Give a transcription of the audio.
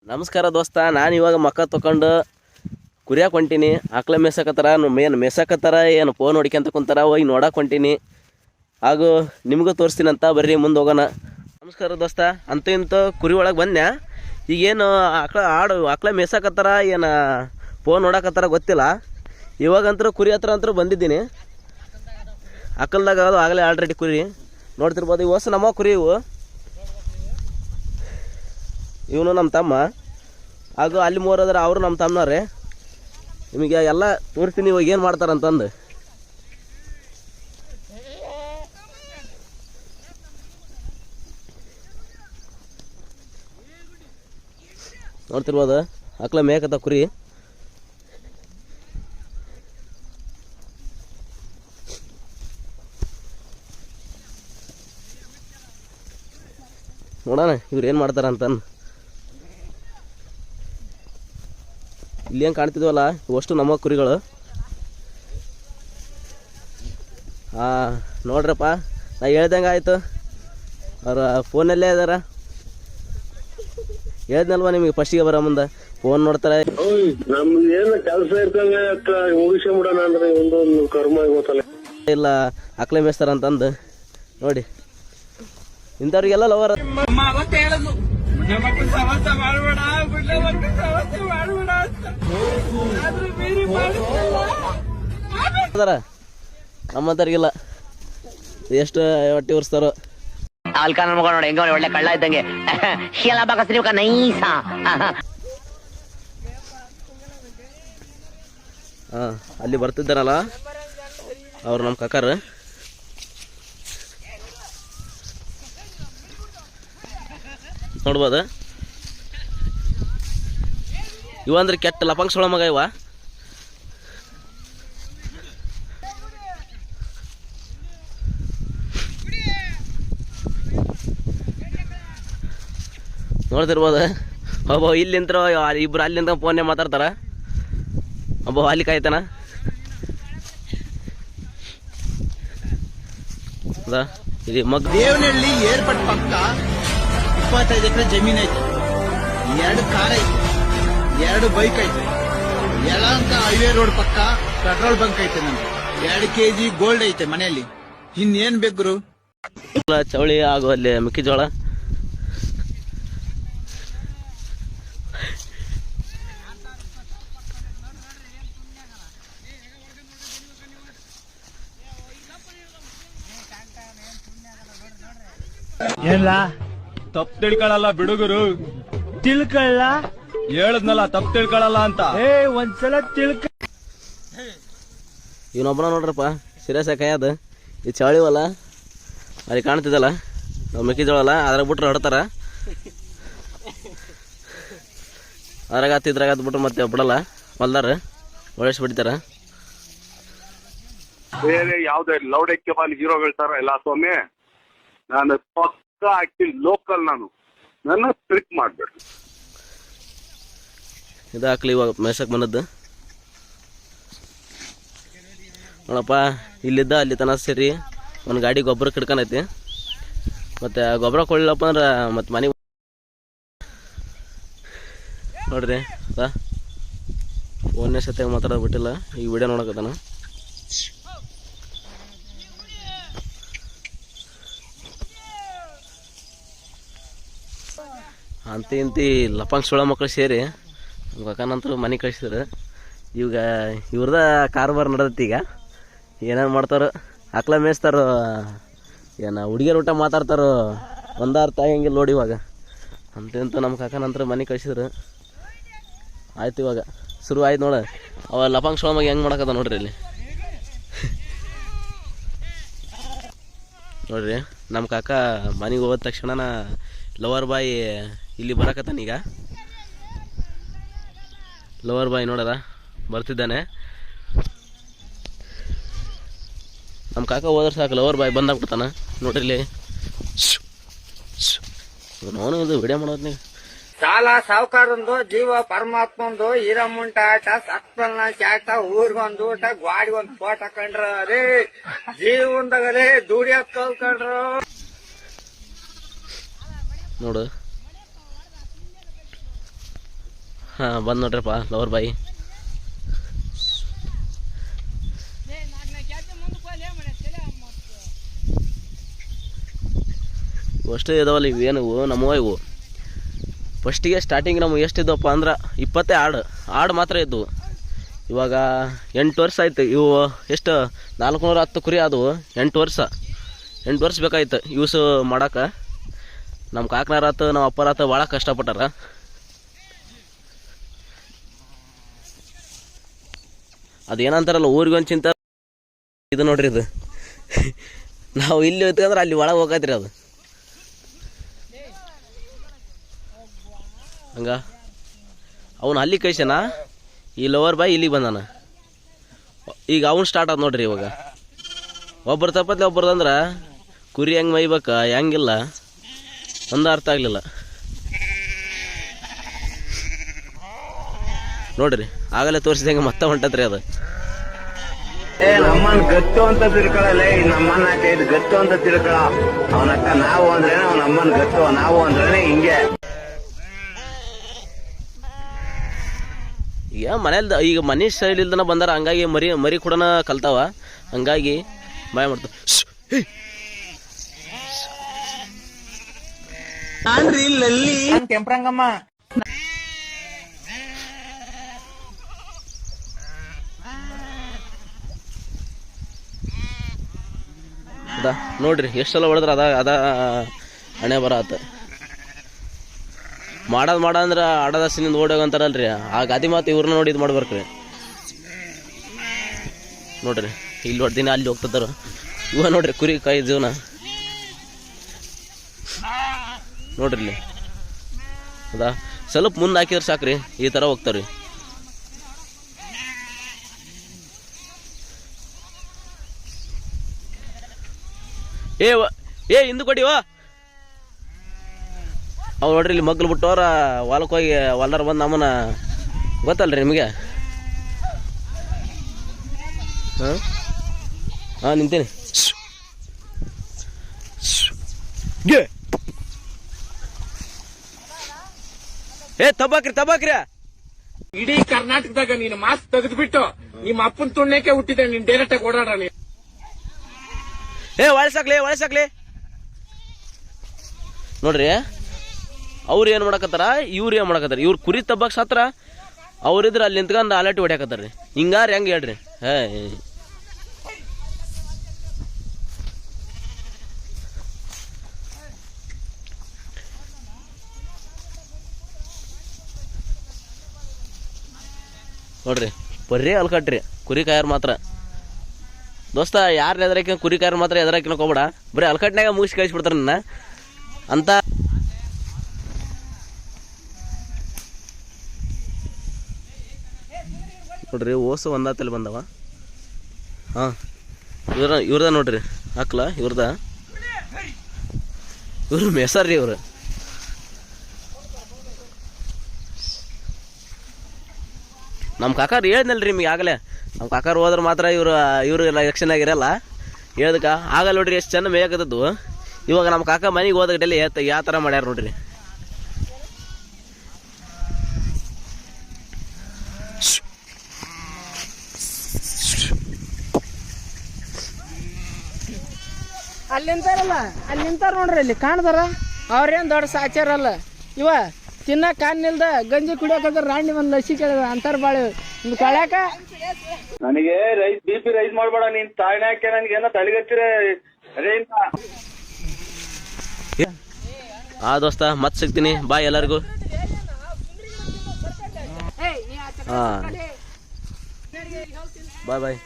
ನಮಸ್ಕಾರ ದೋಸ್ತ, ನಾನು ಇವಾಗ ಮಕ್ಕ ತೊಗೊಂಡು ಕುರಿಯಾಕೆ ಹೊಂಟೀನಿ. ಆಕಳ ಮೇಸಕತ್ತಾರ, ಮೇನ್ ಮೇಸಕತ್ತಾರ ಏನು ಫೋನ್ ಹೊಡಿಕೊಂತ ಕುಂತಾರ, ಹೋಗಿ ನೋಡಕ್ಕೆ ಹೊಂಟೀನಿ. ಹಾಗೂ ನಿಮಗೂ ತೋರಿಸ್ತೀನಂತ, ಬರ್ರಿ ಮುಂದೆ ಹೋಗೋಣ. ನಮಸ್ಕಾರ ದೋಸ್ತ, ಅಂತೂ ಇಂತೂ ಕುರಿ ಒಳಗೆ ಬಂದ್ನ್ಯಾ. ಈಗೇನು ಆಕಳ ಮೇಸಕತ್ತಾರ ಏನು ಫೋನ್ ನೋಡಕತ್ತಾರ ಗೊತ್ತಿಲ್ಲ. ಇವಾಗಂತೂ ಕುರಿ ಹತ್ರ ಅಂತೂ ಬಂದಿದ್ದೀನಿ. ಆಕಲ್ದಾಗ ಅದು ಆಗಲೇ ಆಲ್ರೆಡಿ ಕುರಿ ನೋಡ್ತಿರ್ಬೋದು. ಇವು ಹೊಸ ನಮ್ಮ ಕುರಿ ಇವು. ಇವನು ನಮ್ಮ ತಮ್ಮ, ಹಾಗೂ ಅಲ್ಲಿ ಮೂರದ್ರ ಅವರು ನಮ್ಮ ತಮ್ಮನವ್ರೆ. ನಿಮಗೆ ಎಲ್ಲ ತೋರಿಸ್ತೀನಿ ಇವಾಗ ಏನು ಮಾಡ್ತಾರಂತಂದು. ನೋಡ್ತಿರ್ಬೋದು, ಆಕಳ ಮೇಕತ್ತ ಕುರಿ. ನೋಡೋಣ ಇವ್ರು ಏನು ಮಾಡ್ತಾರಂತಂದು. ಇಲ್ಲಿ ಏನು ಕಾಣ್ತಿದ್ವಲ್ಲ, ಇವಷ್ಟು ನಮ್ಮ ಕುರಿಗಳು. ನೋಡ್ರಪ್ಪ, ನಾ ಹೇಳ್ದಂಗೆ ಆಯಿತು. ಅವ್ರ ಫೋನಲ್ಲೇ ಇದಾರ. ಹೇಳ್ದಲ್ವ ನಿಮಗೆ ಫಸ್ಟಿಗೆ ಬರೋ ಮುಂದೆ ಫೋನ್ ನೋಡ್ತಾರೆ. ನಮ್ದು ಏನು ಕೆಲಸ ಇರ್ತಂಗೆ ಮುಗಿಸ್ಕೊಂಬಿಡೋಣ ಅಂದ್ರೆ ಒಂದೊಂದು ಕರ್ಮ ಗೊತ್ತಲ್ಲ. ಇಲ್ಲ ಆಕಳೆ ಮೇಯಿಸ್ತಾರ ಅಂತಂದು ನೋಡಿ. ಇಂಥವ್ರಿಗೆಲ್ಲ ಲವರ್ ಅದಾರ, ನಮ್ಮಂತವ್ರಿಗಿಲ್ಲ. ಎಷ್ಟು ಹೊಟ್ಟೆ ಉರ್ಸ್ತಾರೋ. ಆಲ್ಕಾನ ಮಗ ನೋಡಿ ಹೆಂಗ ಒಳ್ಳೆ ಕಳ್ಳ ಇದ್ದಂಗೆ ನೈಸ. ಅಲ್ಲಿ ಬರ್ತಿದ್ದಾರಲ್ಲ ಅವ್ರು ನಮ್ಮ ಕಾಕಾರ. ನೋಡ್ಬೋದ, ಇವಂದ್ರೆ ಕೆಟ್ಟ ಲಪಂಗ್ಸೊಳ ಮಗ ಇವ. ನೋಡ್ತಿರ್ಬೋದು. ಒಬ್ಬ ಇಲ್ಲಿಂತ್ರ ಇಬ್ರು ಅಲ್ಲಿಂದ ಫೋನ್ನೇ ಮಾತಾಡ್ತಾರ. ಒಬ್ಬ ಅಲ್ಲಿ ಕಾಯ್ತಾನ. ಇಲ್ಲಿ ದೇವನಹಳ್ಳಿ ಏರ್ಪಟ್ ಪಕ್ಕ 25 ಎಕರೆ ಜಮೀನ್ ಐತೆ. 2 ಕಾರ್ ಐತೆ, 2 ಬೈಕ್ ಐತೆ. ಯಲಹಂಕ ಹೈವೇ ರೋಡ್ ಪಕ್ಕ ಪೆಟ್ರೋಲ್ ಬಂಕ್ ಐತೆ. ನಮ್ಗೆ 2 kg ಗೋಲ್ಡ್ ಐತೆ ಮನೆಯಲ್ಲಿ. ಇನ್ನೇನ್ ಬೇಕು? ಚವಳಿ ಹಾಗೂ ಅಲ್ಲಿ ಮೆಕ್ಕೆಜೋಳ. ಏನ್ಲ ತಪ್ಪು ತಿಳ್ಕೊಳಲ್ಲ ಬಿಡುಗರು. ತಿಳ್ಕೊಳ್ಳ ಹೇಳದ್ನಲ್ಲ, ತಪ್ಪು ತಿಳ್ಕೊಳಲ್ಲ ಅಂತ. ಒಂದ್ಸಲ ಇವನೊಬ್ಬನ ನೋಡ್ರಪ್ಪ, ಸೀರಿಯಸ್ ಕೈಯದ. ಈ ಚವಳಿವಲ್ಲ ಅಲ್ಲಿ ಕಾಣ್ತಿದ್ದಲ್ಲ, ನಾವು ಮೆಕ್ಕೆಜೋಳಲ್ಲ, ಅದ್ರಾಗ ಬಿಟ್ರೆ ಹೊಡ್ತಾರ. ಅದ್ರಾಗ ಇದ್ರಾಗ ಬಿಟ್ರೆ ಮತ್ತೆ ಬಿಡಲ್ಲ, ಹೊಲ್ದಾರ ಹೊಳಿಸ್ಬಿಡ್ತಾರ. ಬೇರೆ ಯಾವ್ದೇ ಲೌಡ್ ಎಕ್ಕೆಬಾಲ್ ಹೀರೋಗಳು ತರ ಎಲ್ಲ ಸ್ವಾಮಿ. ನಾನು ಪಕ್ಕ ಆಕ್ಟಿವ್ ಲೋಕಲ್. ನನ್ನ ಟ್ರಿಕ್ ಮಾಡ್ಬೇಡಿ. ಇದು ಹಾಕ್ಲಿ ಇವಾಗ ಮೇಸಕ್ಕೆ ಬಂದದ್ದು ನೋಡಪ್ಪ. ಇಲ್ಲಿದ್ದ ಅಲ್ಲಿ ತನ ಸೇರಿ ಒಂದು ಗಾಡಿ ಗೊಬ್ಬರ ಕಿಡ್ಕೊಂಡೈತಿ. ಮತ್ತು ಗೊಬ್ಬರ ಕೊಡ್ಲಿಲ್ಲಪ್ಪ ಅಂದ್ರೆ ಮತ್ತು ಮನೆ ನೋಡ್ರಿ. ಒಂದನೇ ಸತ್ಯಾಗ ಮಾತಾಡೋದು ಬಿಟ್ಟಿಲ್ಲ, ಈಗ ವಿಡಿಯೋ ನೋಡಕತ್ತಾನ. ಅಂತ ಇಂತಿ ಲಪಂಗ್ ಸುಳ ಮಕ್ಕಳು ಸೇರಿ ನಮ್ಮ ಕಾಕನಂತರೂ ಮನೆ ಕಳಿಸಿದ್ರು. ಇವಾಗ ಇವ್ರದ ಕಾರುಬಾರ್ ನಡೆದೈತಿ. ಈಗ ಏನೇನು ಮಾಡ್ತಾರೋ, ಆಕಳ ಮೇಯಿಸ್ತಾರೋ, ಏನು ಹುಡುಗಿಯರ ಊಟ ಮಾತಾಡ್ತಾರೋ, ಒಂದಾರ್ಥ ಹೆಂಗಿಲ್ಲ ನೋಡಿ. ಇವಾಗ ಅಂತ ನಮ್ಮ ಕಾಕನಂತರ ಮನೆ ಕಳಿಸಿದ್ರು. ಆಯ್ತು, ಇವಾಗ ಶುರು ಆಯ್ತು ನೋಡ. ಅವ ಲಪಂಗ್ ಸುಳ ಮಗ ಹೆಂಗೆ ಮಾಡಕತ್ತ ನೋಡ್ರಿ. ಇಲ್ಲಿ ನೋಡ್ರಿ, ನಮ್ಮ ಕಾಕ ಮನೆಗೆ ಹೋದ ತಕ್ಷಣ ಲವರ್ ಬಾಯ್ ಇಲ್ಲಿ ಬರಕತ್ತಾನ. ಈಗ ಲವರ್ ಬಾಯ್ ನೋಡದ ಬರ್ತಿದ್ದಾನೆ. ನಮ್ಮ ಕಾಕ ಹೋದ್ರೆ ಸಾಕು, ಲವರ್ ಬಾಯ್ ಬಂದಾಗ್ಬಿಡ್ತಾನ ನೋಡ್ರಿ. ಇಲ್ಲಿ ನೋನು ಇದು ವಿಡಿಯೋ ಮಾಡೋದ್ನಿ. ಸಾಲ ಸಾವುಕಾರಂದು, ಜೀವ ಪರಮಾತ್ಮಂದು, ಹಿರಮುಂಟ ಆಟ, ಸತ್ಪನ್ನ ಚಾಟ, ಊರ್ಗೊಂದು ಊಟ, ಗ್ವಾಡಿಗೊಂದು ಫೋಟ ಕಂಡ್ರ. ಅದೇ ಜೀವನದಾಗಲೇ ದುಡಿಯಕ್ ಕಲ್ಕೊಂಡ್ರು. ನೋಡು ಹಾಂ ಬಂದು ನೋಡ್ರಿಪ್ಪ ಲವರ್ ಬಾಯಿ. ಅಷ್ಟೇ ಇದಾವಲ್ಲ ಇವೇನು ನಮ್ಮವ ಇವು. ಫಸ್ಟಿಗೆ ಸ್ಟಾರ್ಟಿಂಗ್ ನಮಗೆ ಎಷ್ಟಿದ್ದವಪ್ಪ ಅಂದ್ರೆ 20 ಆಡು ಮಾತ್ರ ಇದ್ದವು. ಇವಾಗ 8 ವರ್ಷ ಆಯ್ತು. ಇವು ಎಷ್ಟು 410 ಕುರಿ ಆದವು. 8 ವರ್ಷ ಬೇಕಾಯ್ತು ಯೂಸ್ ಮಾಡೋಕೆ. ನಮ್ಮ ಕಾಕನಾರಾತು ನಮ್ಮ ಅಪ್ಪರಾತು ಭಾಳ ಕಷ್ಟಪಟ್ಟಾರ. ಅದೇನಂತಾರಲ್ಲ ಊರಿಗೆ ಒಂದು ಚಿಂತೆ ಇದು ನೋಡ್ರಿ. ಇದು ನಾವು ಇಲ್ಲಿ ಹೋಯ್ತಂದ್ರೆ ಅಲ್ಲಿ ಒಳಗೆ ಹೋಗತ್ರಿ ಅದು ಹಂಗ. ಅವನು ಅಲ್ಲಿ ಕಳ್ಸ್ಯಾನ, ಈ ಲವರ್ ಬಾಯ್ ಇಲ್ಲಿಗೆ ಬಂದಾನ. ಈಗ ಅವ್ನು ಸ್ಟಾರ್ಟ್ ಆದ ನೋಡ್ರಿ. ಇವಾಗ ಒಬ್ಬರು ತಪ್ಪತ್ಲೆ ಒಬ್ಬರದಂದ್ರೆ ಕುರಿ ಹೆಂಗೆ ಮೈಬೇಕು ಹೆಂಗಿಲ್ಲ ಒಂದು ಅರ್ಥ ಆಗಲಿಲ್ಲ ನೋಡ್ರಿ. ಆಗಲೇ ತೋರಿಸಿದಂಗೆ ಮತ್ತೆ ಹೊಂಟತ್ರಿ ಅದು. ನಮ್ಮನ್ ಗತ್ತು ಅಂತ ತಿಳ್ಕೊಳ್ಳಲ್ಲ. ನಮ್ಮನ್ನ ಇದು ಗತ್ತು ಅಂತ ತಿಳ್ಕೊಳ. ಅವನಕ್ಕ ನಾವು ಅಂದ್ರೆ ನಮ್ಮನ್ ಗತ್ತು, ನಾವು ಅಂದ್ರೆ ಹಿಂಗೆ. ಈಗ ಮನೇಲಿ ಈಗ ಮನೆ ಸ್ಟೈಲ್ ಇಲ್ದನ ಬಂದಾರ, ಹಂಗಾಗಿ ಮರಿ ಕೂಡ ಕಲ್ತಾವ. ಹಂಗಾಗಿ ಬಾಯ್ ಮಾಡ್ತಾವ. ಕೆಂಪ್ರಂಗಮ್ಮ ಅದ ನೋಡ್ರಿ ಎಷ್ಟೆಲ್ಲ ಹೊಡೆದ್ರ ಅದ ಹಣೆ ಬರ ಆತ. ಮಾಡಂದ್ರೆ ಆಡದ ಸಿನಿಂದ ಓಡೋಗಂತಾರಲ್ರಿ, ಆ ಗಾದಿ ಮಾತು ಇವ್ರನ್ನ ನೋಡಿ ಇದು ಮಾಡ್ಬೇಕ್ರಿ. ನೋಡ್ರಿ ಇಲ್ಲಿ ಹೊಡ್ದಿನ ಅಲ್ಲಿ ಹೋಗ್ತಿದ್ದಾರ ಇವ. ನೋಡ್ರಿ ಕುರಿ ಕಾಯಿ ಜೀವನ ನೋಡ್ರಿ ಇಲ್ಲಿ ಹೌದಾ. ಸ್ವಲ್ಪ ಮುಂದೆ ಹಾಕಿದ್ರೆ ಸಾಕ್ರಿ, ಈ ಥರ ಹೋಗ್ತಾವ್ರಿ. ಏ ಹಿಂದೆ ಕೊಡಿವ. ಅವ್ ನೋಡ್ರಿ ಇಲ್ಲಿ ಮಗ್ಲು ಬಿಟ್ಟವ್ರ ಹೊಲಕ್ಕೆ ಹೋಗಿ ಹೊಲ್ದಾರ ಬಂದು ನಮ್ಮನ್ನ ಗೊತ್ತಲ್ರಿ ನಿಮಗೆ. ಹಾಂ ನಿಂತೀನಿ. ತಬಾಕ್ರಿ ಇಡೀ ಕರ್ನಾಟಕದಾಗ ನೀನು ಮಾಸ್ಕ್ ತೆಗೆದ್ಬಿಟ್ಟು ನಿಮ್ಮ ಅಪ್ಪನ ತುಣ್ಣಕ್ಕೆ ಹುಟ್ಟಿದೆ. ನೀನ್ ಡೈರೆಕ್ಟ್ ಆಗಿ ಓಡಾಡ. ಒಳಸಾಕ್ಲಿ ನೋಡ್ರಿ. ಅವ್ರು ಏನು ಮಾಡಕತ್ತಾರ, ಇವ್ರು ಏನು ಮಾಡಕತ್ತಾರ. ಇವ್ರು ಕುರಿ ತಬ್ಬಕ್ ಸತ್ರ ಅವ್ರಿದ್ರೆ ಅಲ್ಲಿ ನಿಂತ್ಕೊಂಡು ಅಲಾಟಿ ಹೊಡ್ಯಾಕತ್ತಾರ ರೀ. ಹಿಂಗಾರ ಹೆಂಗೆ ಹೇಳ್ರಿ. ನೋಡ್ರಿ ಬರೀ ಅಲ್ಕಟ್ರಿ ಕುರಿ ಕಾಯರ್ ಮಾತ್ರ. ದೋಸ್ತ ಯಾರು ಎದರಾಕಿ ಕುರಿ ಕಾಯರ್ ಮಾತ್ರ ಎದರಾಕಿನ ಹೋಗ್ಬೇಡ. ಬರೀ ಅಲ್ಕಟ್ನಾಗ ಮುಗಿಸಿ ಕಳಿಸ್ಬಿಡ್ತಾರ ನನ್ನ ಅಂತ. ನೋಡ್ರಿ ಓಸು ಒಂದಾತಲ್ಲಿ ಬಂದವ. ಹಾಂ ಇವ್ರದ ನೋಡ್ರಿ ಹಾಕ್ಲ ಇವ್ರದ. ಇವ್ರು ಮೆಸರ್ರಿ ಇವ್ರು. ನಮ್ಮ ಕಾಕಾರು ಹೇಳಿದ್ನಲ್ರಿ ನಿಮ್ಗೆ ಆಗಲೇ. ನಮ್ಮ ಕಾಕಾರು ಹೋದ್ರೆ ಮಾತ್ರ ಇವರು ಎಲೆಕ್ಷನ್ ಆಗಿರಲ್ಲ ಹೇಳ್ದಕ್ಕೆ. ಆಗಲ್ಲ ನೋಡ್ರಿ ಎಷ್ಟು ಚೆಂದ ಮೇಯಕತ್ತದ್ದು. ಇವಾಗ ನಮ್ಮ ಕಾಕ ಮನೆಗೆ ಹೋದಾಗ ಡೈಲಿ ಯಾವ ಥರ ಮಾಡ್ಯಾರ ನೋಡ್ರಿ. ಅಲ್ಲಿ ನಿಂತಾರಲ್ಲ, ಅಲ್ಲಿ ನಿಂತಾರ ನೋಡ್ರಿ. ಇಲ್ಲಿ ಕಾಣ್ದಾರ ಅವ್ರೇನ್ ದೊಡ್ಡ ಸಾಚಾರಲ್ಲ. ಇವ ತಿನ್ನ ಕಾಣಿಲ್ದ ಗಂಜಿ ಕುಡಿಯೋಕೆ ರಾಣಿ ಒಂದ್ ಲಸಿ ಕೇಳಿದ ಅಂತಾರ ಬಾಳ ಕಳ್ಯಾಕ. ನನಗೆ BP ರೈಸ್ ಮಾಡ್ಬೇಡ ನೀನ್. ತಾಳ್ಯಾಕೆ ನನ್ಗೆ ಏನೋ ತಲೆಗತ್ತಿರ ದೋಸ್ತ ಮತ್ತೆ ಸಿಗ್ತೀನಿ. ಬಾಯ್ ಎಲ್ಲರಿಗೂ. ಹಾಂ ಬಾಯ್.